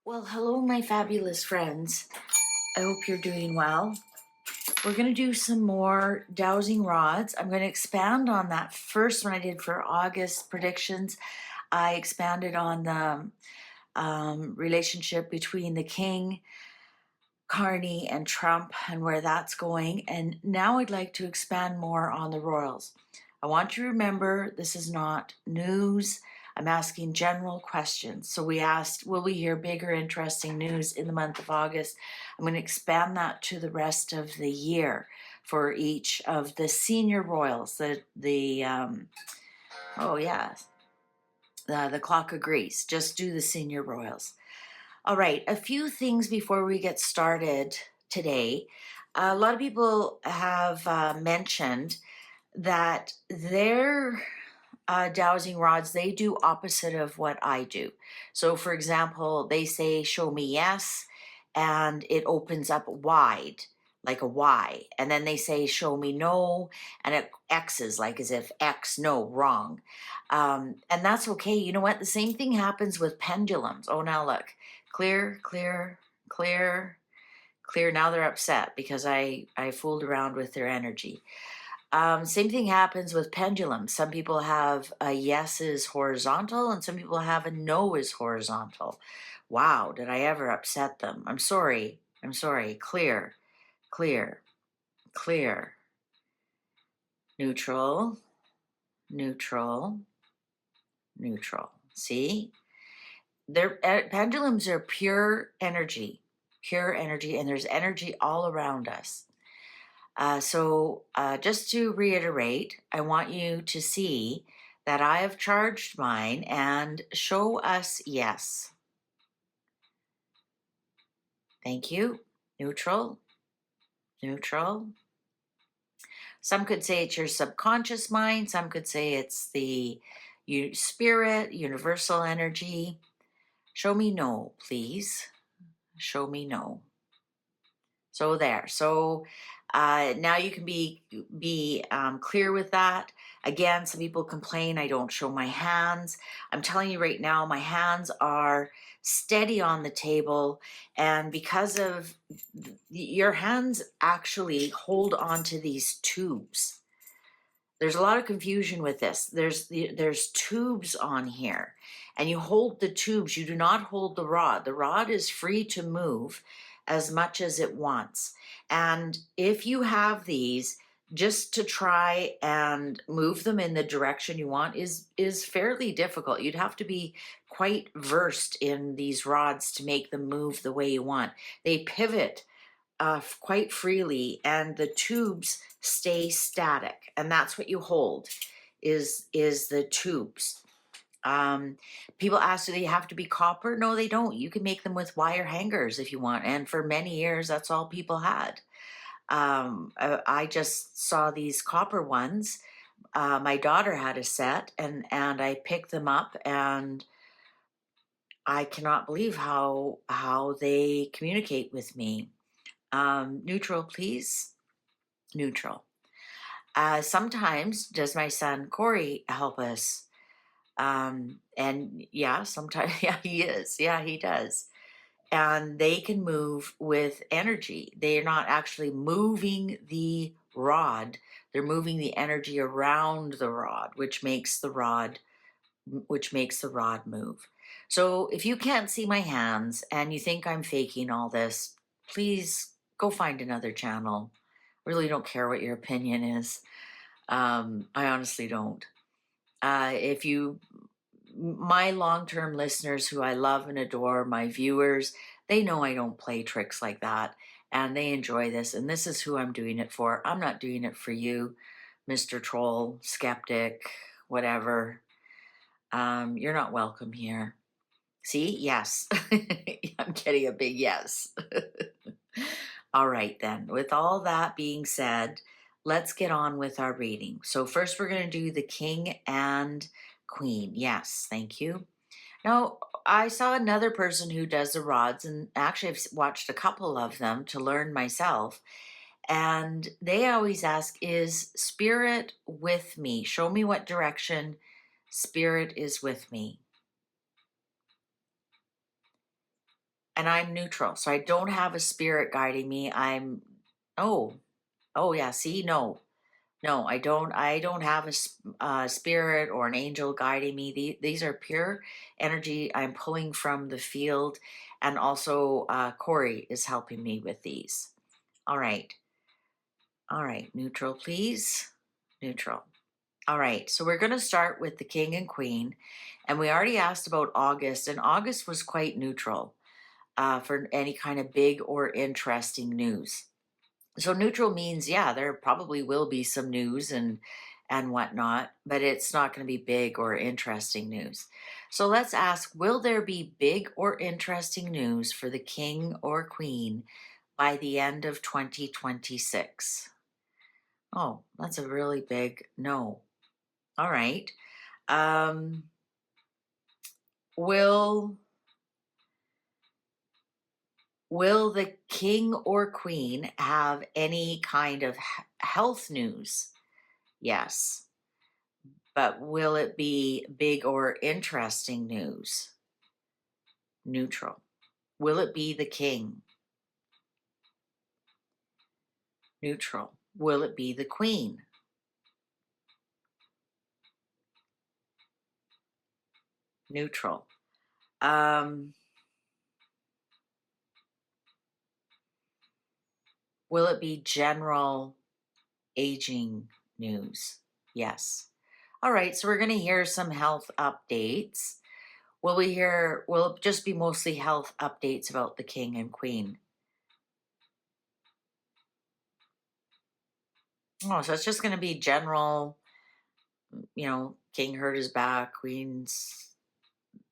Well, hello, my fabulous friends. I hope you're doing well. We're going to do some more dowsing rods. I'm going to expand on that first one I did for August predictions. I expanded on the relationship between the king, Carney, and Trump and where that's going. And now I'd like to expand more on the royals. I want you to remember this is not news. I'm asking general questions. So we asked, will we hear big or interesting news in the month of August? I'm going to expand that to the rest of the year for each of the senior royals. The clock agrees. Just do the senior royals. All right, a few things before we get started today. A lot of people have mentioned that their dowsing rods, they do opposite of what I do. So for example, they say, show me yes, and it opens up wide, like a Y. And then they say, show me no, and it X's, like as if X, no, wrong. And that's okay. You know what? The same thing happens with pendulums. Oh, now look, clear, clear, clear, clear. Now they're upset because I fooled around with their energy. Same thing happens with pendulums. Some people have a yes is horizontal and some people have a no is horizontal. Wow, did I ever upset them? I'm sorry. I'm sorry. Clear, clear, clear. Neutral, neutral, neutral. See? Pendulums are pure energy, and there's energy all around us. So just to reiterate, I want you to see that I have charged mine and show us yes. Thank you. Neutral, neutral. Some could say it's your subconscious mind. Some could say it's the spirit, universal energy. Show me no, please. Show me no. So there. So now you can be clear with that. Again, some people complain I don't show my hands. I'm telling you right now, my hands are steady on the table, and because of your hands actually hold on to these tubes. There's a lot of confusion with this. There's tubes on here, and you hold the tubes. You do not hold the rod. The rod is free to move as much as it wants. And if you have these, just to try and move them in the direction you want is fairly difficult. You'd have to be quite versed in these rods to make them move the way you want. They pivot quite freely, and the tubes stay static, and that's what you hold is the tubes. People ask, do they have to be copper? No, they don't. You can make them with wire hangers if you want, and for many years that's all people had. I just saw these copper ones. My daughter had a set, and I picked them up, and I cannot believe how they communicate with me. Neutral, please. Neutral. Sometimes does my son Corey help us? And yeah, sometimes, yeah, he is. Yeah, he does. And they can move with energy. They are not actually moving the rod. They're moving the energy around the rod, which makes the rod move. So if you can't see my hands and you think I'm faking all this, please go find another channel. Really don't care what your opinion is. I honestly don't. My long-term listeners who I love and adore, my viewers, they know I don't play tricks like that, and they enjoy this, and this is who I'm doing it for. I'm not doing it for you, Mr. Troll, skeptic, whatever. You're not welcome here. See? Yes. I'm getting a big yes. All right, then. With all that being said, let's get on with our reading. So first we're going to do the King and Queen. Yes, thank you. Now, I saw another person who does the rods, and actually I've watched a couple of them to learn myself. And they always ask, is Spirit with me? Show me what direction Spirit is with me. and I'm neutral. So I don't have a spirit guiding me. Oh, oh yeah, see, no. No, I don't have a spirit or an angel guiding me. These are pure energy I'm pulling from the field, and also Corey is helping me with these. All right. All right, neutral, please. Neutral. All right, so we're going to start with the king and queen. And we already asked about August, and August was quite neutral for any kind of big or interesting news. So neutral means, yeah, there probably will be some news and whatnot, but it's not going to be big or interesting news. So let's ask, will there be big or interesting news for the king or queen by the end of 2026? Oh, that's a really big no. All right. Um, will will the king or queen have any kind of health news? Yes. But will it be big or interesting news? Neutral. Will it be the king? Neutral. Will it be the queen? Neutral. Will it be general aging news? Yes. All right, so we're going to hear some health updates. Will it just be mostly health updates about the king and queen? Oh, so it's just going to be general, king hurt his back, queen's,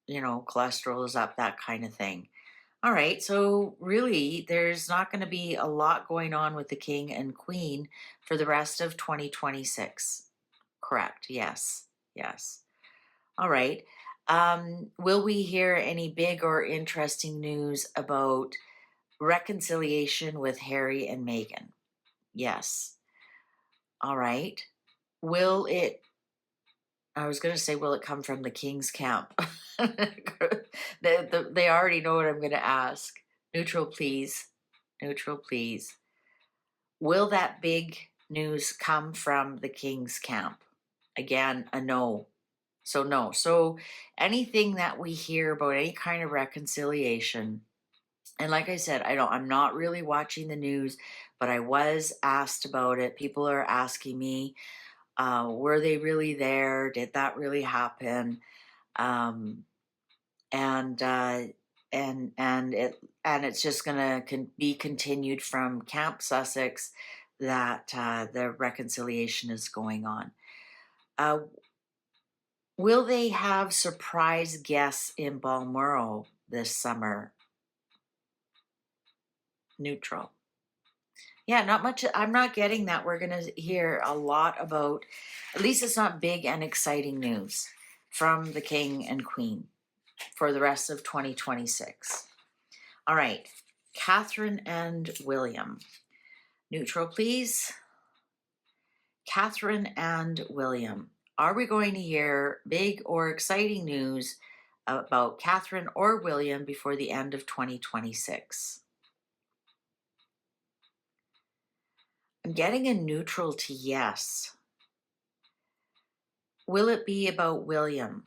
cholesterol is up, that kind of thing. All right, so really, there's not going to be a lot going on with the king and queen for the rest of 2026. Correct, yes, yes. All right. Will we hear any big or interesting news about reconciliation with Harry and Meghan? Yes. All right. Will it, I was going to say, will it come from the king's camp? They already know what I'm going to ask. Neutral, please. Neutral, please. Will that big news come from the king's camp? Again, a no. So no. So anything that we hear about any kind of reconciliation, and like I said, I'm not really watching the news, but I was asked about it. People are asking me, were they really there? Did that really happen? Um, and it's just going to be continued from Camp Sussex that the reconciliation is going on. Will they have surprise guests in Balmoral this summer? Neutral. Yeah, not much. I'm not getting that. We're going to hear a lot about, at least it's not big and exciting news from the king and queen for the rest of 2026. All right, Catherine and William. Neutral, please. Catherine and William. Are we going to hear big or exciting news about Catherine or William before the end of 2026? I'm getting a neutral to yes. Will it be about William?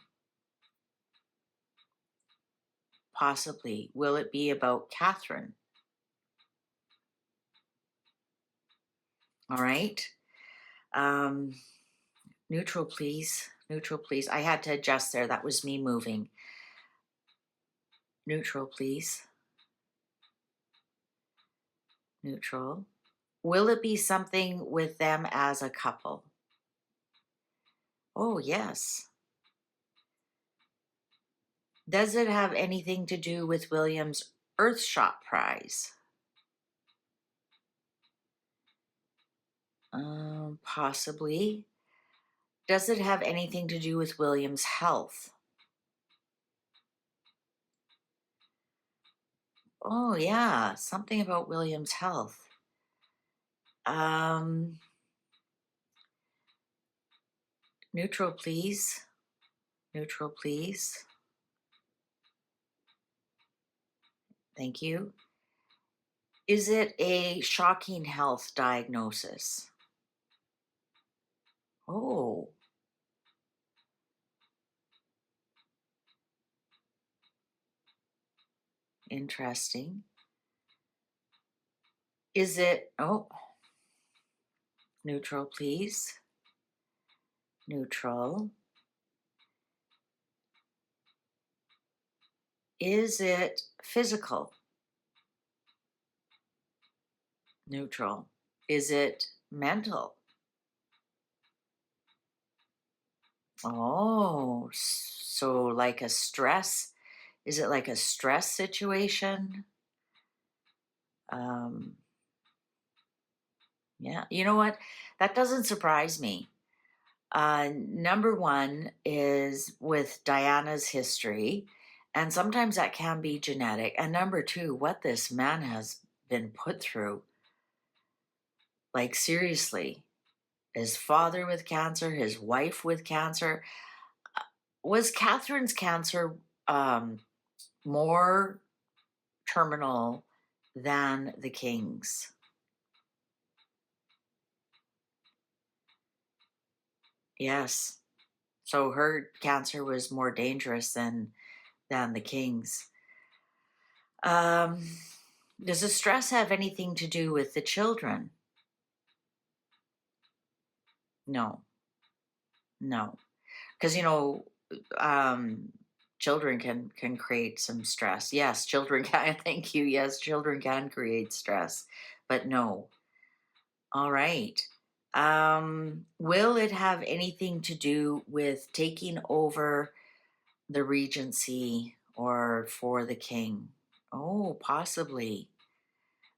Possibly. Will it be about Catherine? All right. Neutral, please. Neutral, please. I had to adjust there. That was me moving. Neutral, please. Neutral. Will it be something with them as a couple? Oh, yes. Does it have anything to do with William's Earthshot Prize? Possibly. Does it have anything to do with William's health? Oh, yeah, something about William's health. Neutral, please. Neutral, please. Thank you. Is it a shocking health diagnosis? Oh, interesting. Is it, oh, neutral, please. Neutral. Is it physical? Neutral. Is it mental? Oh, so like a stress. Is it like a stress situation? Um, yeah, you know what? That doesn't surprise me. Number one is with Diana's history, and sometimes that can be genetic. And number two, what this man has been put through. Like, seriously, his father with cancer, his wife with cancer. Was Catherine's cancer more terminal than the king's? Yes. So her cancer was more dangerous than the king's. Um, does the stress have anything to do with the children? No, no, because um, children can create some stress. Yes, children can. Thank you. Yes, children can create stress, but no. All right. Will it have anything to do with taking over the regency or for the king? Oh, possibly.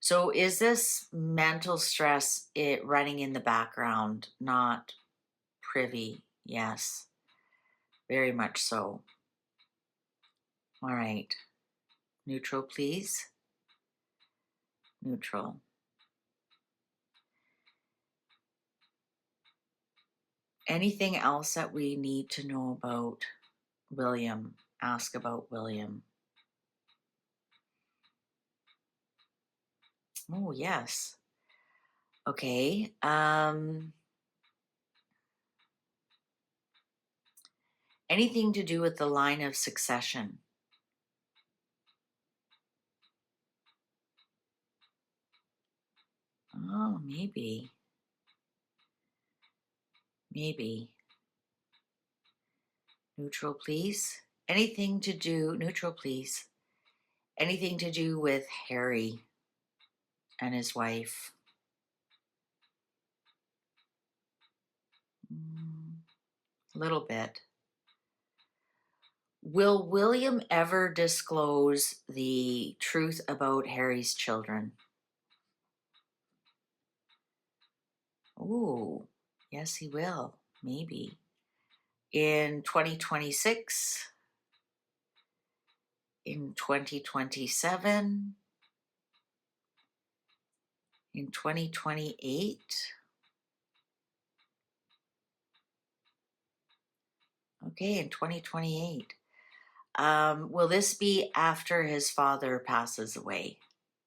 So is this mental stress it running in the background, not privy? Yes, very much so. All right. Neutral, please. Neutral. Anything else that we need to know about William? Ask about William. Oh, yes. Okay. Anything to do with the line of succession? Oh, maybe. Maybe. Neutral, please. Anything to do, neutral, please. Anything to do with Harry and his wife? A little bit. Will William ever disclose the truth about Harry's children? Ooh, yes, he will. Maybe. In 2026, in 2027, in 2028. Okay, in 2028. Will this be after his father passes away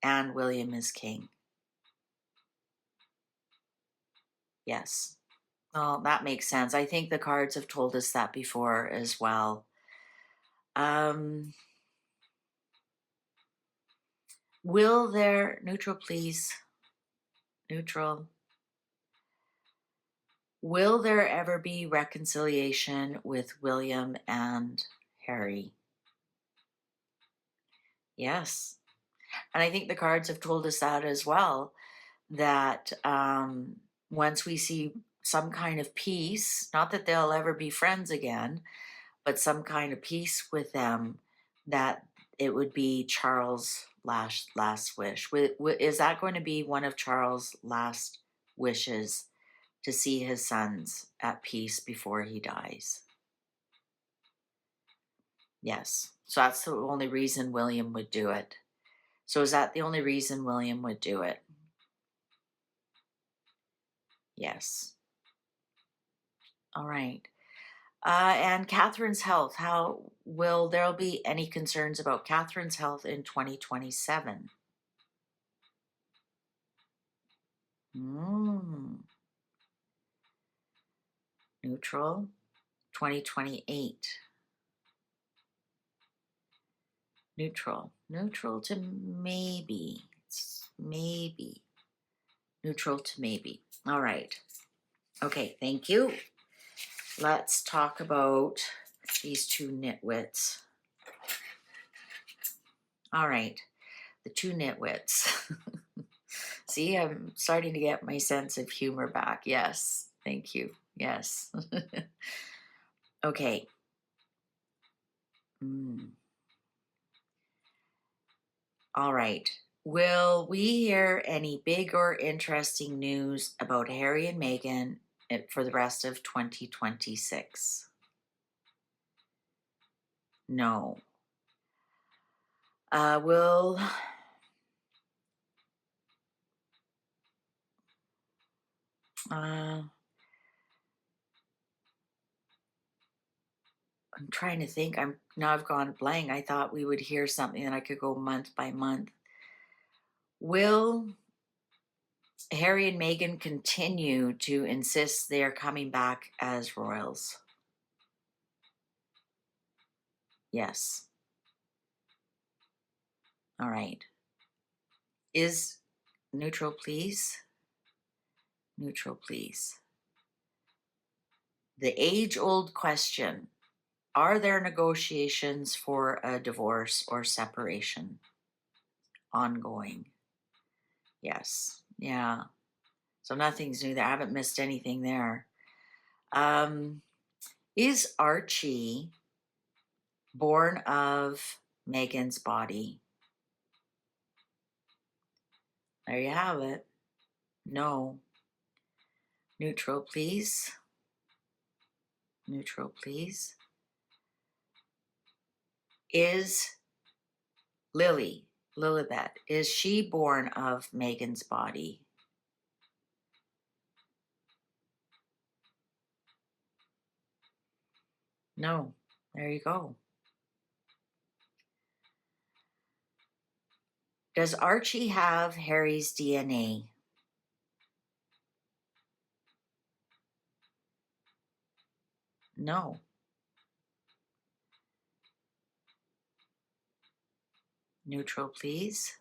and William is king? Yes. Well, that makes sense. I think the cards have told us that before as well. Um, will there, neutral, please, neutral. Will there ever be reconciliation with William and Harry? Yes. And I think the cards have told us that as well, that once we see some kind of peace, not that they'll ever be friends again, but some kind of peace with them, that it would be Charles' last wish. Is that going to be one of Charles' last wishes, to see his sons at peace before he dies? Yes. So that's the only reason William would do it. So is that the only reason William would do it? Yes. All right. And Catherine's health. How will there be any concerns about Catherine's health in 2027? Neutral. 2028. Neutral. Neutral to maybe. It's maybe. Neutral to maybe. All right. Okay, thank you. Let's talk about these two nitwits. All right, the two nitwits. See, I'm starting to get my sense of humor back. Yes, thank you. Yes. Okay. All right. Will we hear any big or interesting news about Harry and Meghan for the rest of 2026? No. Will I'm trying to think. I've gone blank. I thought we would hear something and I could go month by month. Will Harry and Meghan continue to insist they are coming back as royals? Yes. All right. Is neutral, please? Neutral, please. The age-old question, are there negotiations for a divorce or separation? Ongoing. Yes. Yeah. So nothing's new there. I haven't missed anything there. Is Archie born of Meghan's body? There you have it. No. Neutral, please. Neutral, please. Is Lilibet, is she born of Meghan's body? No. There you go. Does Archie have Harry's DNA? No. Neutral, please.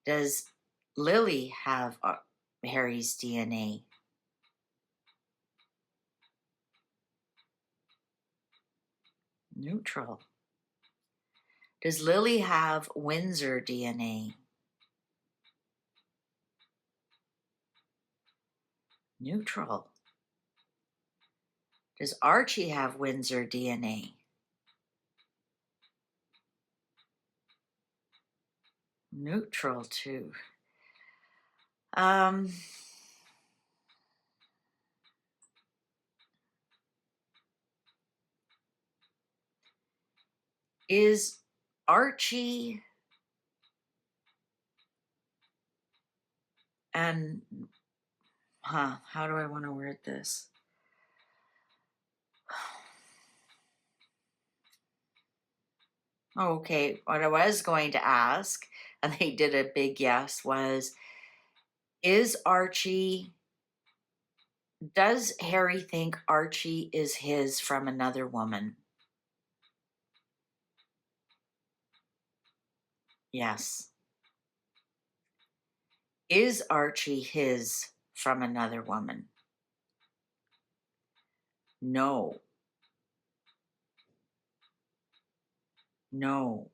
Does Lily have Harry's DNA? Neutral. Does Lily have Windsor DNA? Neutral. Does Archie have Windsor DNA? Neutral too. Is Archie and how do I want to word this? Okay, what I was going to ask, and they did a big yes, was, is Archie, does Harry think Archie is his from another woman? Yes. Is Archie his from another woman? No. No.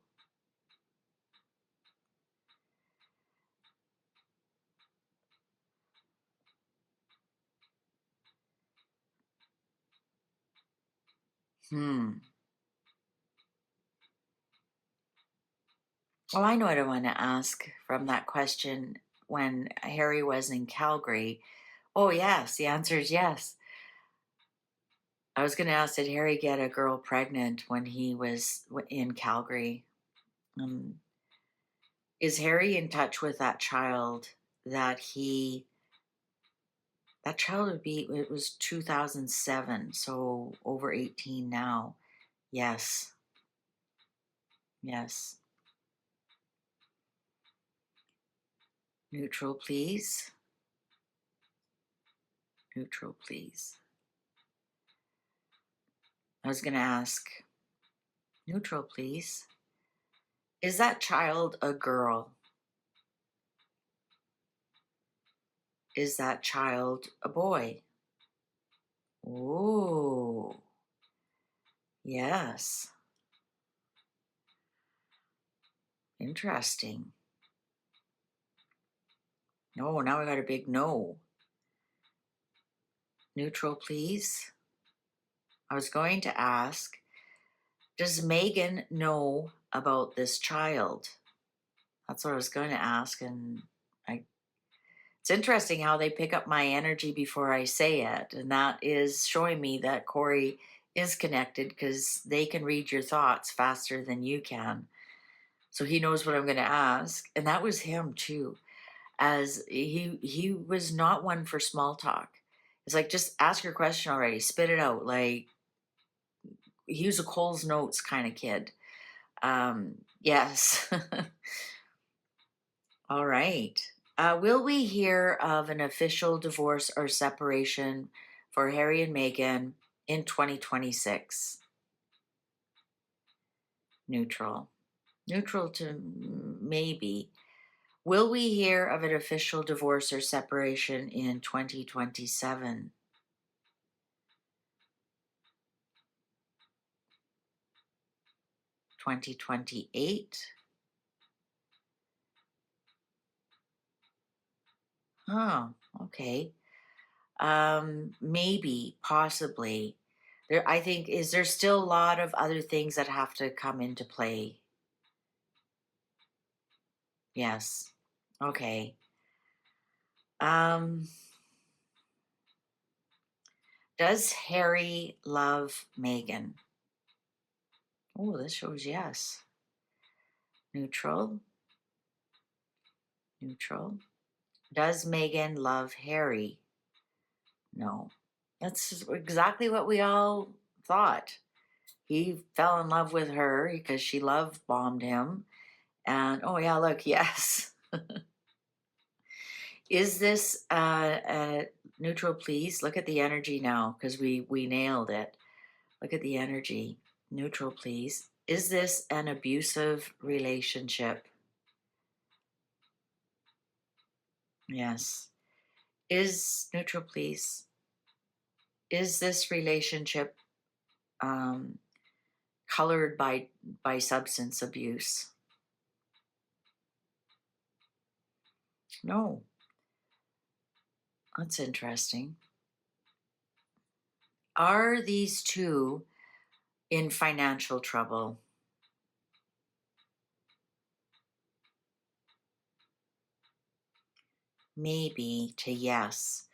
Well, I know what I want to ask from that question when Harry was in Calgary. Oh, yes, the answer is yes. I was going to ask, did Harry get a girl pregnant when he was in Calgary? Is Harry in touch with that child that That child would be, it was 2007, so over 18 now. Yes. Yes. Neutral, please. Neutral, please. I was going to ask, neutral, please. Is that child a girl? Is that child a boy? Oh, yes. Interesting. No, now I got a big no. Neutral, please. I was going to ask, does Meghan know about this child? That's what I was going to ask, and it's interesting how they pick up my energy before I say it, and that is showing me that Corey is connected because they can read your thoughts faster than you can. So he knows what I'm going to ask, and that was him too. As he was not one for small talk. It's like, just ask your question already, spit it out. Like, he was a Cole's Notes kind of kid. Yes. All right. Will we hear of an official divorce or separation for Harry and Meghan in 2026? Neutral. Neutral to maybe. Will we hear of an official divorce or separation in 2027? 2028? Oh, okay. Maybe, possibly. I think, is there still a lot of other things that have to come into play? Yes. Okay. Um, does Harry love Meghan? Oh, this shows yes. Neutral. Neutral. Does Meghan love Harry? No. That's exactly what we all thought. He fell in love with her because she love bombed him. And oh yeah, look, yes. Is this neutral, please? Look at the energy now, because we nailed it. Look at the energy. Neutral, please. Is this an abusive relationship? Yes. Is neutral, please. Is this relationship um, colored by substance abuse? No. That's interesting. Are these two in financial trouble? Maybe to yes.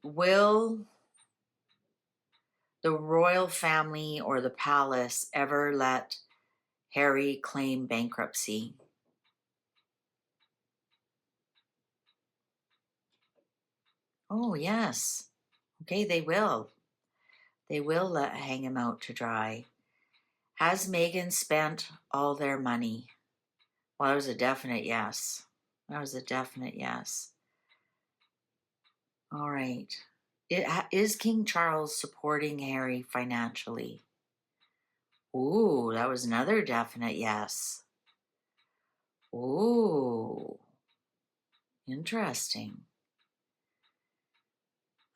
Will the royal family or the palace ever let Harry claim bankruptcy? Oh, yes. Okay, they will. They will hang him out to dry. Has Meghan spent all their money? Well, that was a definite yes. That was a definite yes. All right. Is King Charles supporting Harry financially? Ooh, that was another definite yes. Ooh, interesting.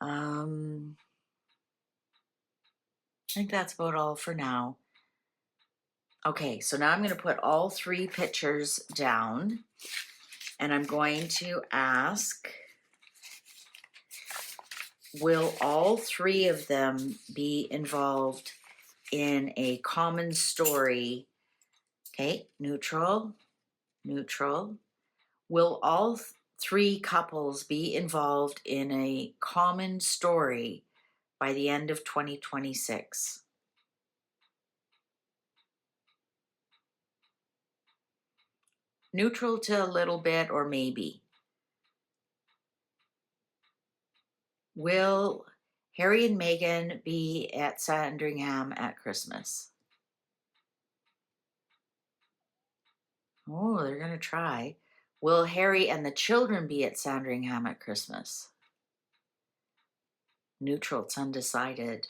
I think that's about all for now. Okay, so now I'm going to put all three pictures down, and I'm going to ask, will all three of them be involved in a common story? Okay, neutral, neutral. Will all three couples be involved in a common story by the end of 2026? Neutral to a little bit or maybe. Will Harry and Meghan be at Sandringham at Christmas? Oh, they're going to try. Will Harry and the children be at Sandringham at Christmas? Neutral, it's undecided.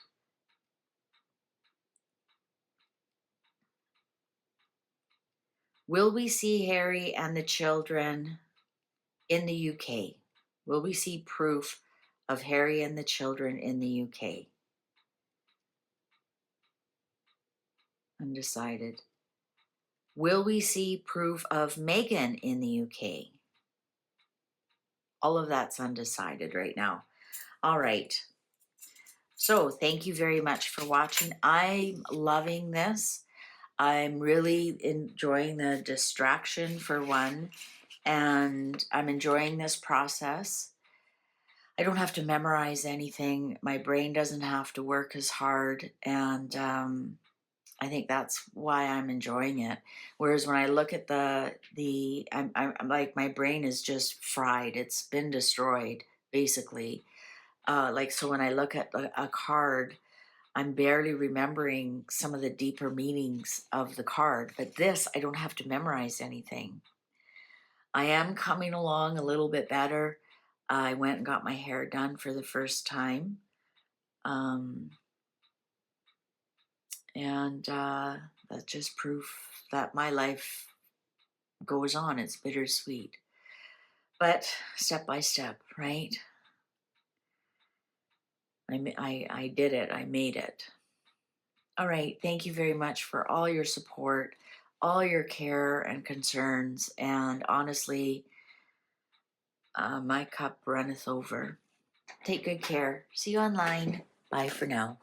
Will we see Harry and the children in the UK? Will we see proof of Harry and the children in the UK? Undecided. Will we see proof of Meghan in the UK? All of that's undecided right now. All right. So thank you very much for watching. I'm loving this. I'm really enjoying the distraction for one, and I'm enjoying this process. I don't have to memorize anything. My brain doesn't have to work as hard, and I think that's why I'm enjoying it. Whereas when I look at I'm like, my brain is just fried. It's been destroyed, basically. So when I look at a card, I'm barely remembering some of the deeper meanings of the card. But this, I don't have to memorize anything. I am coming along a little bit better. I went and got my hair done for the first time. That's just proof that my life goes on. It's bittersweet. But step by step, right? I did it. I made it. All right. Thank you very much for all your support, all your care and concerns. And honestly, my cup runneth over. Take good care. See you online. Bye for now.